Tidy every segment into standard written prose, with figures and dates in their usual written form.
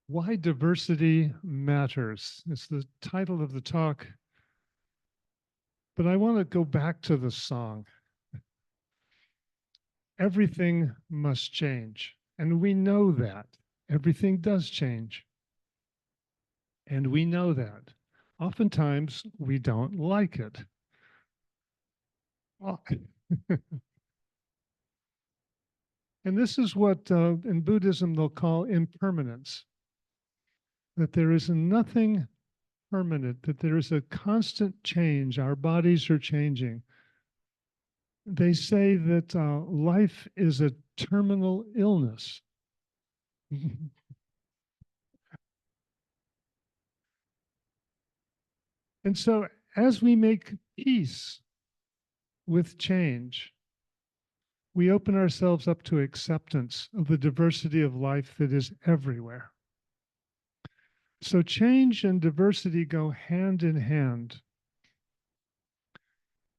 Why Diversity Matters. It's the title of the talk, but I want to go back to the song. Everything must change. And we know that. Everything does change. And we know that. Oftentimes, we don't like it. Well, and this is what in Buddhism they'll call impermanence, that there is nothing permanent, that there is a constant change. Our bodies are changing. They say that life is a terminal illness. And so, as we make peace with change, we open ourselves up to acceptance of the diversity of life that is everywhere. So, change and diversity go hand in hand.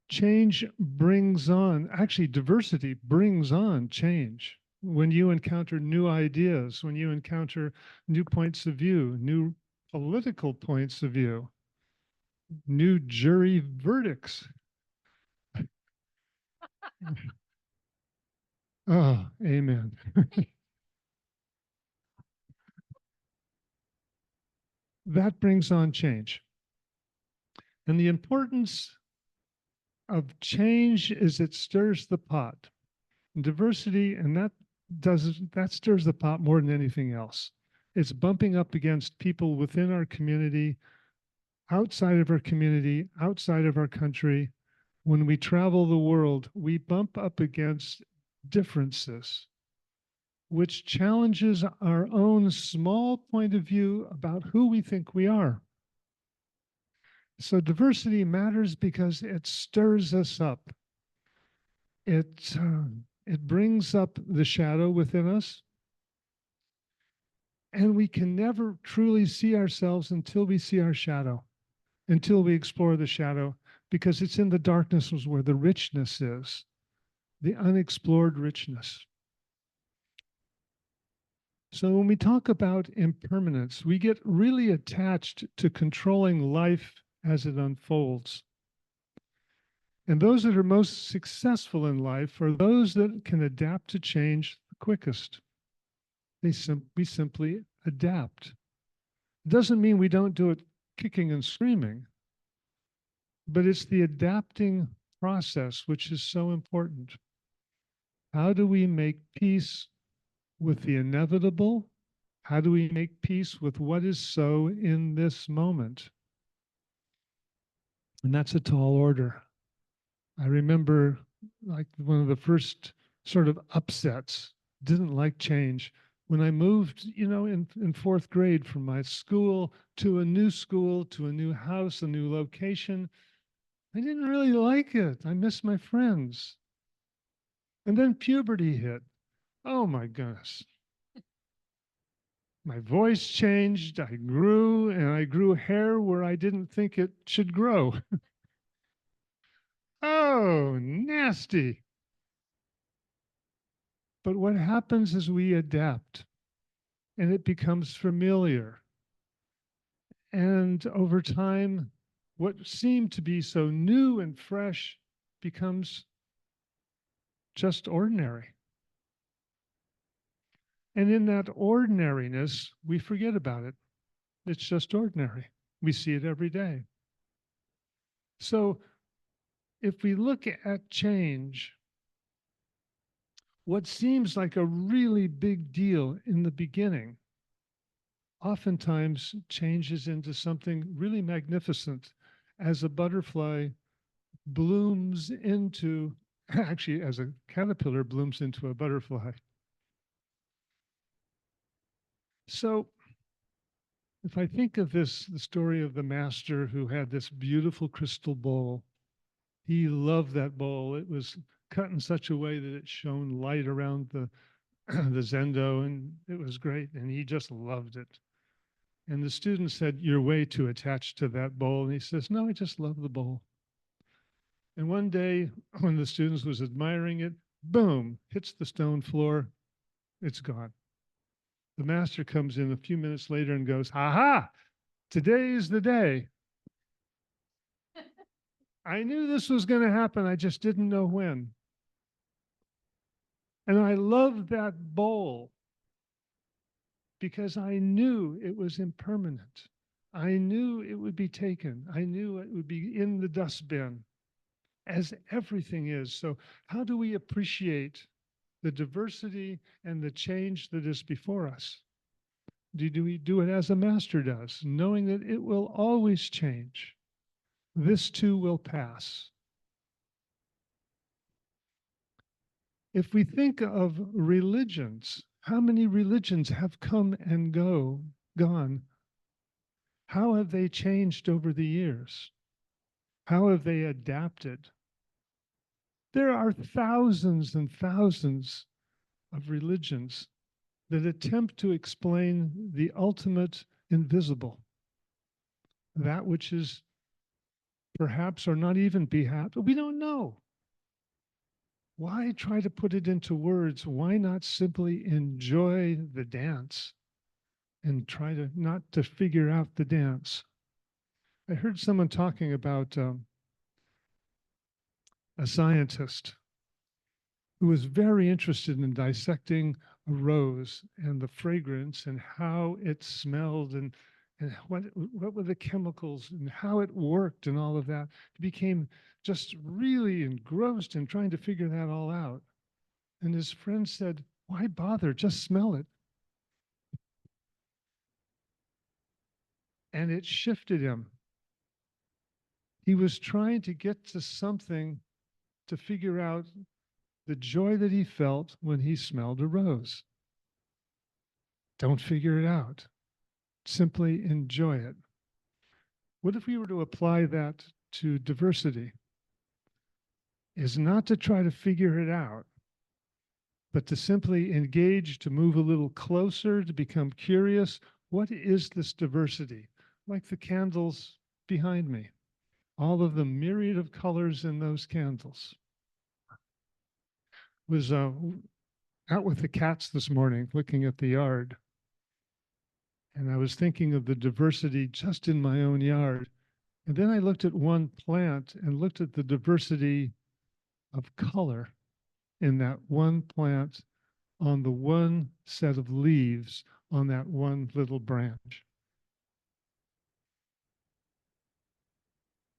Change brings on, actually, diversity brings on change. When you encounter new ideas, when you encounter new points of view, new political points of view, new jury verdicts. Oh, amen. That brings on change. And the importance of change is it stirs the pot. And diversity, and that stirs the pot more than anything else. It's bumping up against people within our community, outside of our community, outside of our country. When we travel the world, we bump up against differences, which challenges our own small point of view about who we think we are. So diversity matters because it stirs us up. It it brings up the shadow within us, and we can never truly see ourselves until we see our shadow, until we explore the shadow, because it's in the darkness where the richness is, the unexplored richness. So when we talk about impermanence, we get really attached to controlling life as it unfolds. And those that are most successful in life are those that can adapt to change the quickest. We simply adapt. It doesn't mean we don't do it kicking and screaming, but it's the adapting process which is so important. How do we make peace with the inevitable? How do we make peace with what is so in this moment? And that's a tall order. I remember like one of the first sort of upsets, didn't like change. When I moved, in fourth grade from my school to a new house, a new location, I didn't really like it. I missed my friends. And then puberty hit. Oh my goodness. My voice changed. I grew, and I grew hair where I didn't think it should grow. Oh, nasty. But what happens is we adapt and it becomes familiar. And over time, what seemed to be so new and fresh becomes just ordinary. And in that ordinariness, we forget about it. It's just ordinary. We see it every day. So if we look at change, what seems like a really big deal in the beginning oftentimes changes into something really magnificent as a butterfly blooms into, actually, as a caterpillar blooms into a butterfly. So, if I think of the story of the master who had this beautiful crystal bowl, he loved that bowl. It was cut in such a way that it shone light around the the zendo, and it was great, and he just loved it. And the student said, "You're way too attached to that bowl." And he says, "No, I just love the bowl." And one day, when the students was admiring it, boom, hits the stone floor, it's gone. The master comes in a few minutes later and goes, "Ha ha, today is the day. I knew this was going to happen. I just didn't know when." And I loved that bowl because I knew it was impermanent. I knew it would be taken. I knew it would be in the dustbin, as everything is. So, how do we appreciate the diversity and the change that is before us? Do we do it as a master does, knowing that it will always change? This too will pass. If we think of religions, how many religions have come and gone? How have they changed over the years? How have they adapted? There are thousands and thousands of religions that attempt to explain the ultimate invisible, that which is perhaps or not even perhaps, we don't know. Why try to put it into words? Why not simply enjoy the dance and try to not to figure out the dance? I heard someone talking about a scientist who was very interested in dissecting a rose and the fragrance and how it smelled and what were the chemicals and how it worked and all of that. He became just really engrossed in trying to figure that all out. And his friend said, "Why bother? Just smell it." And it shifted him. He was trying to get to something to figure out the joy that he felt when he smelled a rose. Don't figure it out. Simply enjoy it. What if we were to apply that to diversity? Is not to try to figure it out, but to simply engage, to move a little closer, to become curious. What is this diversity? Like the candles behind me, all of the myriad of colors in those candles. Was out with the cats this morning, looking at the yard. And I was thinking of the diversity just in my own yard. And then I looked at one plant and looked at the diversity of color in that one plant on the one set of leaves on that one little branch.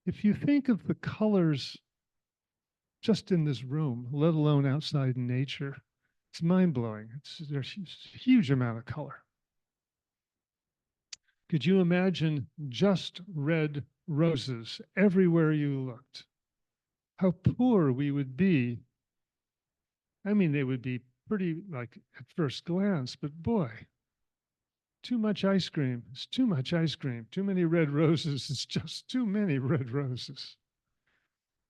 If you think of the colors just in this room, let alone outside in nature, it's mind-blowing. There's a huge amount of color. Could you imagine just red roses everywhere you looked? How poor we would be. I mean, they would be pretty like at first glance, but boy, too much ice cream. It's too much ice cream. Too many red roses. It's just too many red roses.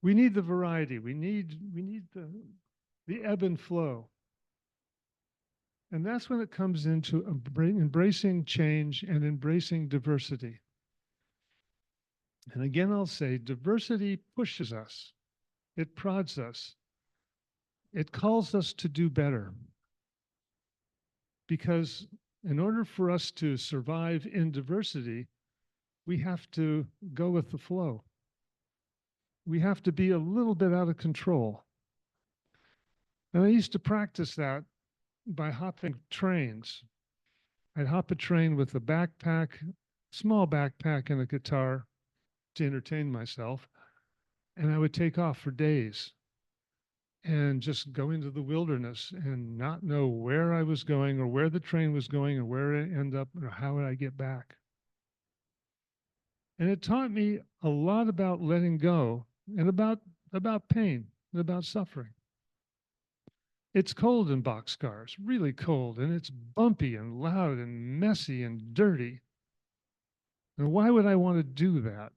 We need the variety. We need the ebb and flow. And that's when it comes into embracing change and embracing diversity. And again, I'll say diversity pushes us. It prods us. It calls us to do better. Because in order for us to survive in diversity, we have to go with the flow. We have to be a little bit out of control. And I used to practice that by hopping trains. I'd hop a train with a backpack, small backpack and a guitar to entertain myself. And I would take off for days and just go into the wilderness and not know where I was going or where the train was going or where it ended up or how would I get back. And it taught me a lot about letting go and about pain and about suffering. It's cold in boxcars, really cold, and it's bumpy and loud and messy and dirty. And why would I want to do that?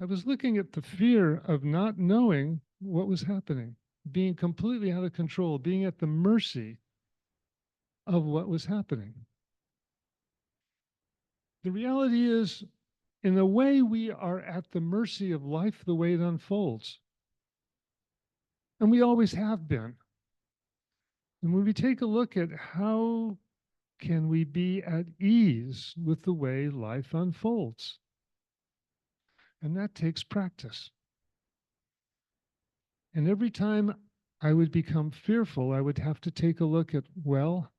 I was looking at the fear of not knowing what was happening, being completely out of control, being at the mercy of what was happening. The reality is, in a way, we are at the mercy of life the way it unfolds. And we always have been. And when we take a look at how can we be at ease with the way life unfolds? And that takes practice. And every time I would become fearful, I would have to take a look at, well,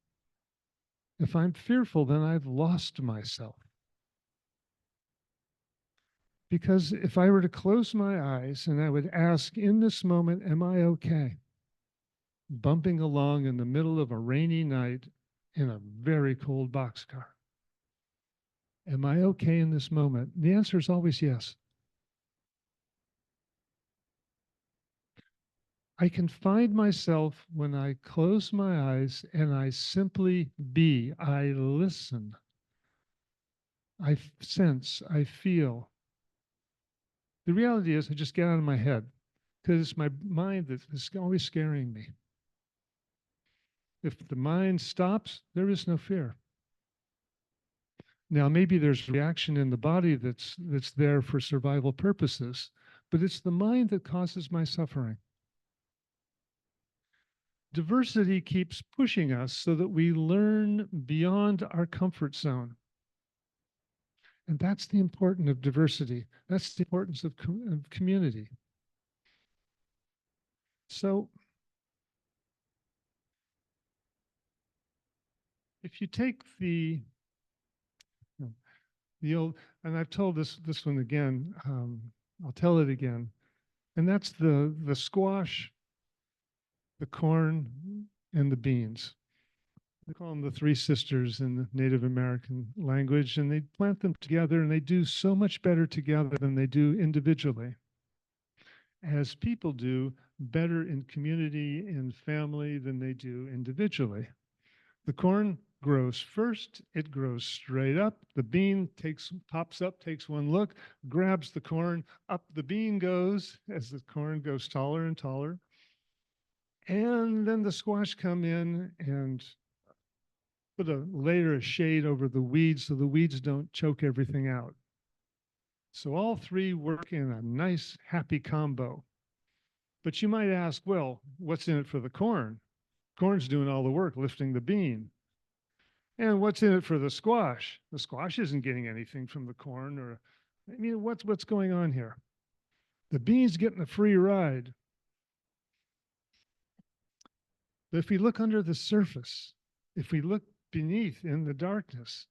if I'm fearful, then I've lost myself. Because if I were to close my eyes and I would ask in this moment, am I okay? Bumping along in the middle of a rainy night in a very cold boxcar. Am I okay in this moment? The answer is always yes. I can find myself when I close my eyes and I simply be. I listen. I sense. I feel. The reality is, I just get out of my head because it's my mind that is always scaring me. If the mind stops, there is no fear. Now, maybe there's reaction in the body that's there for survival purposes, but it's the mind that causes my suffering. Diversity keeps pushing us so that we learn beyond our comfort zone. And that's the importance of diversity. That's the importance of community. So if you take the old, and I've told this one again, I'll tell it again, and that's the squash, the corn, and the beans. They call them the three sisters in the Native American language, and they plant them together, and they do so much better together than they do individually. As people do better in community and family than they do individually. The corn grows first, it grows straight up. The bean pops up, takes one look, grabs the corn, up the bean goes as the corn goes taller and taller. And then the squash come in and put a layer of shade over the weeds so the weeds don't choke everything out. So all three work in a nice, happy combo. But you might ask, well, what's in it for the corn? Corn's doing all the work, lifting the bean. And what's in it for the squash? The squash isn't getting anything from the corn, or I mean, what's going on here? The bean's getting a free ride. But if we look under the surface, if we look beneath in the darkness,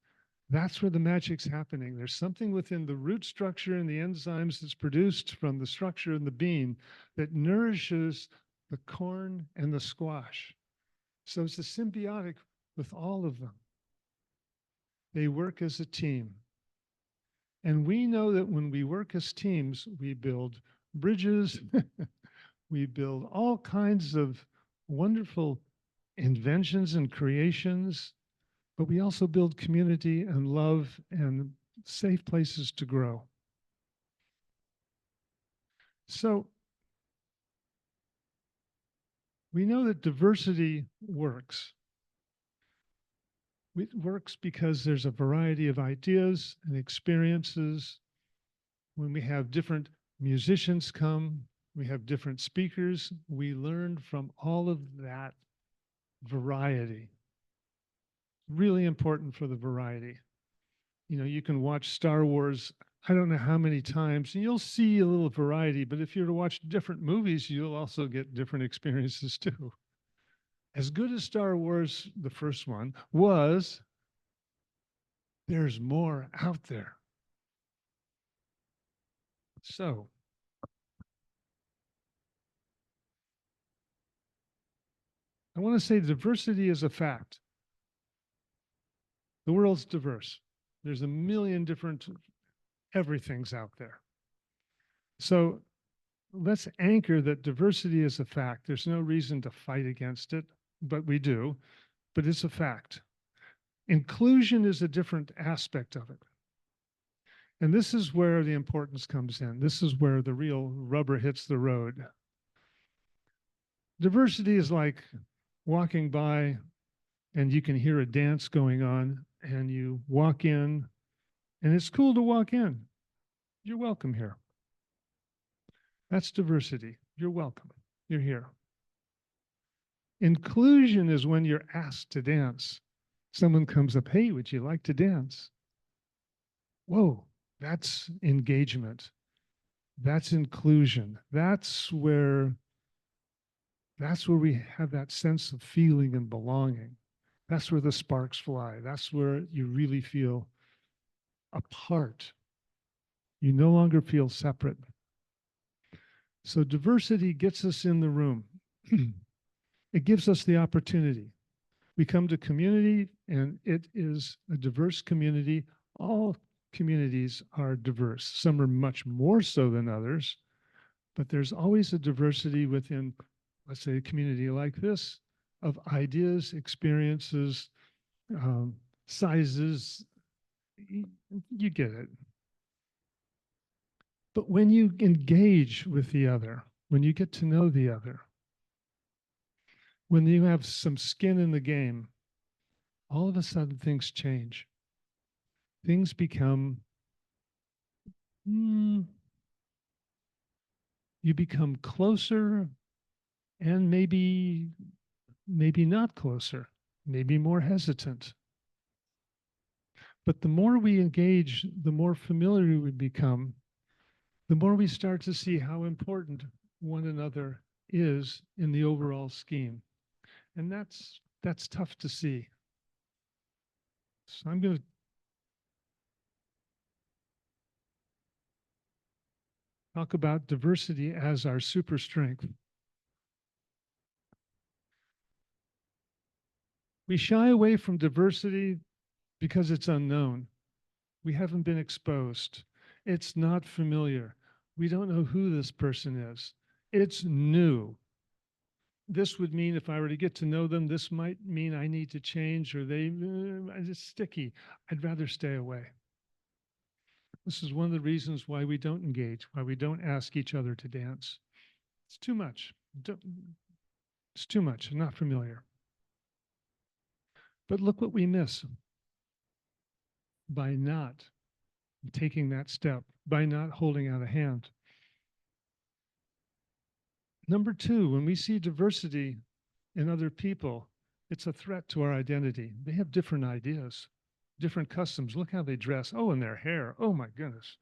that's where the magic's happening. There's something within the root structure and the enzymes that's produced from the structure in the bean that nourishes the corn and the squash. So it's a symbiotic with all of them. They work as a team. And we know that when we work as teams, we build bridges, we build all kinds of wonderful inventions and creations, but we also build community and love and safe places to grow. So we know that diversity works. It works because there's a variety of ideas and experiences. When we have different musicians come, we have different speakers, we learn from all of that variety. Really important for the variety. You know, you can watch Star Wars, I don't know how many times, and you'll see a little variety, but if you're to watch different movies, you'll also get different experiences too. As good as Star Wars, the first one, was, there's more out there. So, I want to say diversity is a fact. The world's diverse. There's a million different everything's out there. So let's anchor that diversity is a fact. There's no reason to fight against it, but we do, but it's a fact. Inclusion is a different aspect of it. And this is where the importance comes in. This is where the real rubber hits the road. Diversity is like walking by and you can hear a dance going on and you walk in and it's cool to walk in. You're welcome here. That's diversity. You're welcome. You're here. Inclusion is when you're asked to dance. Someone comes up, hey, would you like to dance? Whoa, that's engagement. That's inclusion. That's where we have that sense of feeling and belonging. That's where the sparks fly. That's where you really feel a part. You no longer feel separate. So diversity gets us in the room. It gives us the opportunity. We come to community, and it is a diverse community. All communities are diverse. Some are much more so than others, but there's always a diversity within, let's say, a community like this of ideas, experiences, um, sizes. You get it. But when you engage with the other, when you get to know the other, when you have some skin in the game, all of a sudden things change. Things become, you become closer and maybe not closer, maybe more hesitant. But the more we engage, the more familiar we become, the more we start to see how important one another is in the overall scheme. And that's tough to see. So I'm going to talk about diversity as our super strength. We shy away from diversity because it's unknown. We haven't been exposed. It's not familiar. We don't know who this person is. It's new. This would mean if I were to get to know them, this might mean I need to change, or it's sticky. I'd rather stay away. This is one of the reasons why we don't engage, why we don't ask each other to dance. It's too much. It's too much. I'm not familiar. But look what we miss by not taking that step, by not holding out a hand. Number two, when we see diversity in other people, it's a threat to our identity. They have different ideas, different customs. Look how they dress. Oh, and their hair. Oh, my goodness.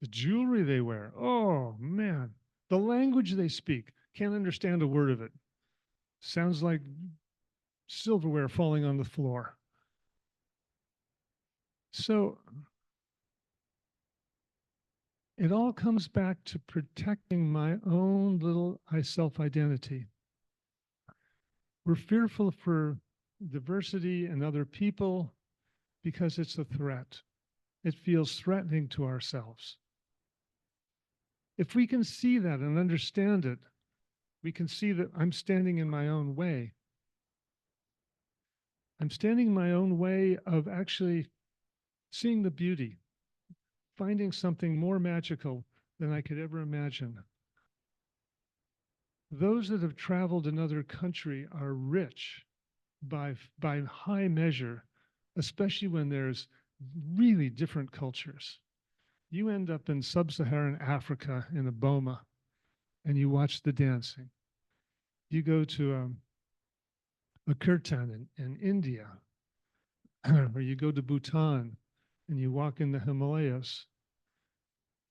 The jewelry they wear. Oh, man. The language they speak. Can't understand a word of it. Sounds like silverware falling on the floor. So it all comes back to protecting my own little self-identity. We're fearful for diversity and other people because it's a threat. It feels threatening to ourselves. If we can see that and understand it, we can see that I'm standing in my own way. I'm standing in my own way of actually seeing the beauty, finding something more magical than I could ever imagine. Those that have traveled another country are rich by high measure, especially when there's really different cultures. You end up in sub-Saharan Africa in a boma and you watch the dancing. You go to a kirtan in India, or you go to Bhutan and you walk in the Himalayas.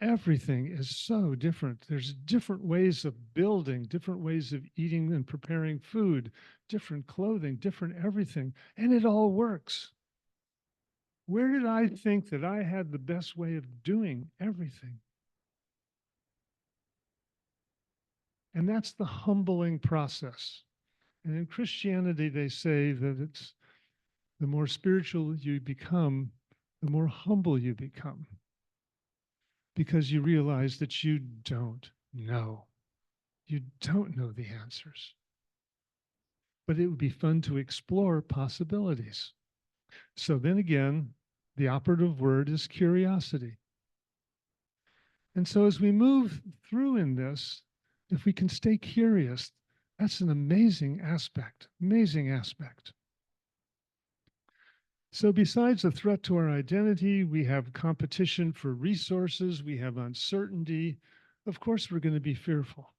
Everything is so different. There's different ways of building, different ways of eating and preparing food, different clothing, different everything, and it all works. Where did I think that I had the best way of doing everything? And that's the humbling process. And in Christianity, they say that it's the more spiritual you become, the more humble you become. Because you realize that you don't know. You don't know the answers. But it would be fun to explore possibilities. So then again, the operative word is curiosity. And so as we move through in this, if we can stay curious, that's an amazing aspect, amazing aspect. So besides the threat to our identity, we have competition for resources, we have uncertainty. Of course, we're going to be fearful.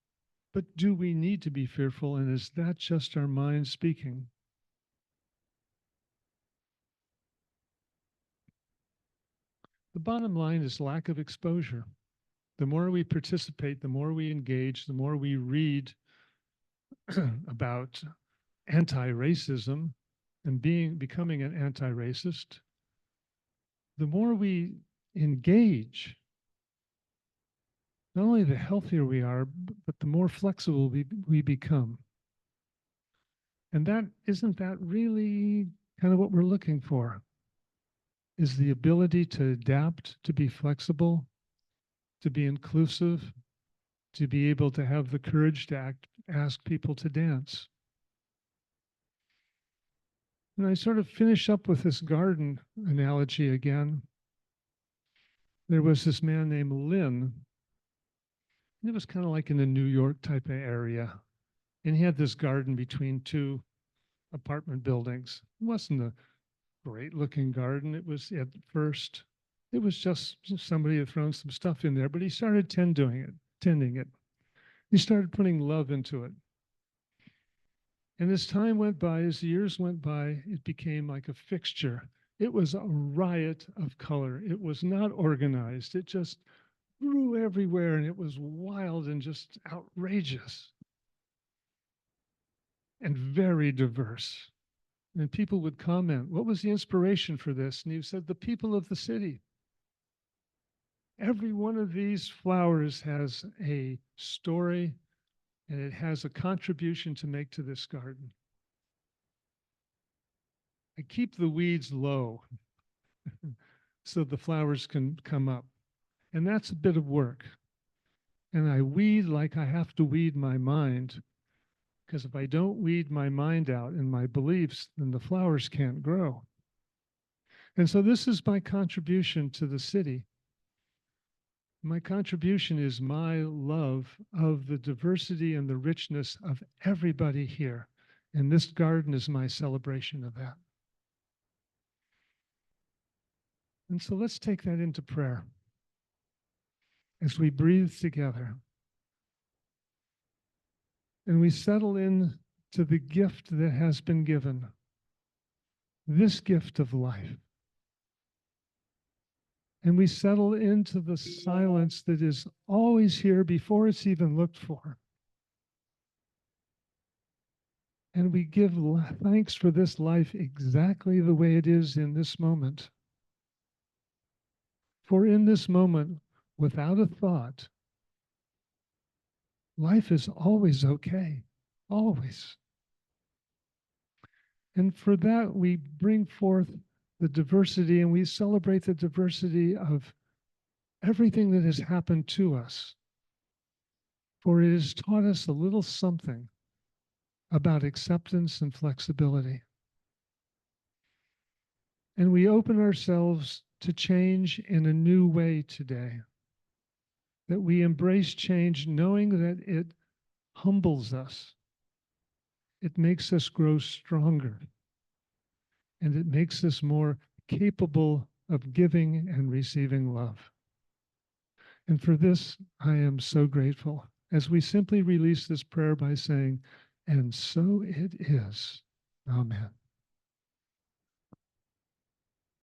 But do we need to be fearful? And is that just our mind speaking? The bottom line is lack of exposure. The more we participate, the more we engage, the more we read about anti-racism and becoming an anti-racist, the more we engage, not only the healthier we are, but the more flexible we become. And that isn't that really kind of what we're looking for? Is the ability to adapt, to be flexible, to be inclusive, to be able to have the courage to ask people to dance. And I sort of finish up with this garden analogy again. There was this man named Lynn. And it was kind of like in the New York type of area. And he had this garden between two apartment buildings. It wasn't a great looking garden. It was at first, it was just somebody had thrown some stuff in there, but he started tending it. He started putting love into it. And as time went by, as the years went by, it became like a fixture. It was a riot of color. It was not organized. It just grew everywhere, and it was wild and just outrageous and very diverse. And people would comment, what was the inspiration for this? And he said, the people of the city. Every one of these flowers has a story, and it has a contribution to make to this garden. I keep the weeds low so the flowers can come up. And that's a bit of work. And I weed like I have to weed my mind, because if I don't weed my mind out and my beliefs, then the flowers can't grow. And so this is my contribution to the city. My contribution is my love of the diversity and the richness of everybody here. And this garden is my celebration of that. And so let's take that into prayer as we breathe together. And we settle in to the gift that has been given, this gift of life. And we settle into the silence that is always here before it's even looked for. And we give thanks for this life exactly the way it is in this moment. For in this moment, without a thought, life is always okay, always. And for that, we bring forth the diversity and we celebrate the diversity of everything that has happened to us. For it has taught us a little something about acceptance and flexibility. And we open ourselves to change in a new way today. That we embrace change knowing that it humbles us. It makes us grow stronger. And it makes us more capable of giving and receiving love. And for this, I am so grateful as we simply release this prayer by saying, and so it is. Amen.